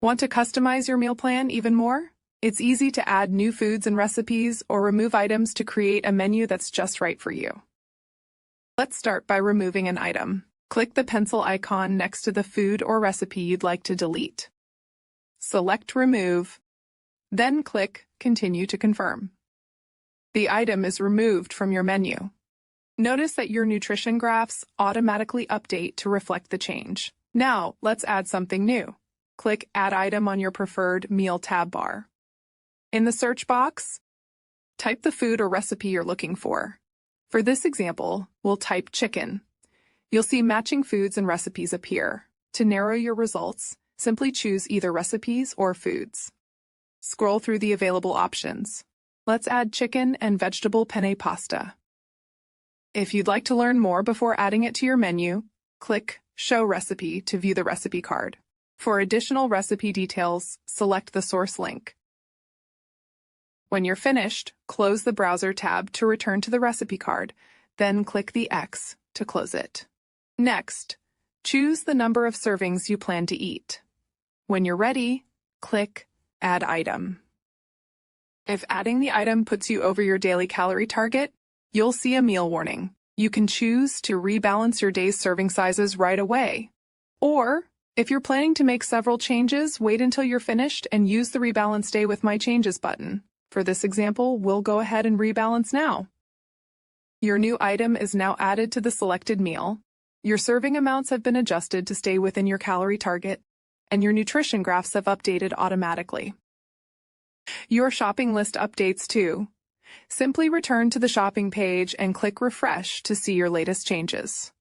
Want to customize your meal plan even more? It's easy to add new foods and recipes or remove items to create a menu that's just right for you. Let's start by removing an item. Click the pencil icon next to the food or recipe you'd like to delete. Select Remove, then click Continue to confirm. The item is removed from your menu. Notice that your nutrition graphs automatically update to reflect the change. Now, let's add something new. Click Add Item on your preferred meal tab bar. In the search box, type the food or recipe you're looking for. For this example, we'll type chicken. You'll see matching foods and recipes appear. To narrow your results, simply choose either recipes or foods. Scroll through the available options. Let's add chicken and vegetable penne pasta. If you'd like to learn more before adding it to your menu, click Show Recipe to view the recipe card. For additional recipe details, select the source link. When you're finished, close the Browser tab to return to the recipe card, then click the X to close it. Next, choose the number of servings you plan to eat. When you're ready, click Add Item. If adding the item puts you over your daily calorie target, you'll see a meal warning. You can choose to rebalance your day's serving sizes right away. Or, if you're planning to make several changes, wait until you're finished and use the Rebalance Day with My Changes button. For this example, we'll go ahead and rebalance now. Your new item is now added to the selected meal. Your serving amounts have been adjusted to stay within your calorie target, and your nutrition graphs have updated automatically. Your shopping list updates too. Simply return to the shopping page and click Refresh to see your latest changes.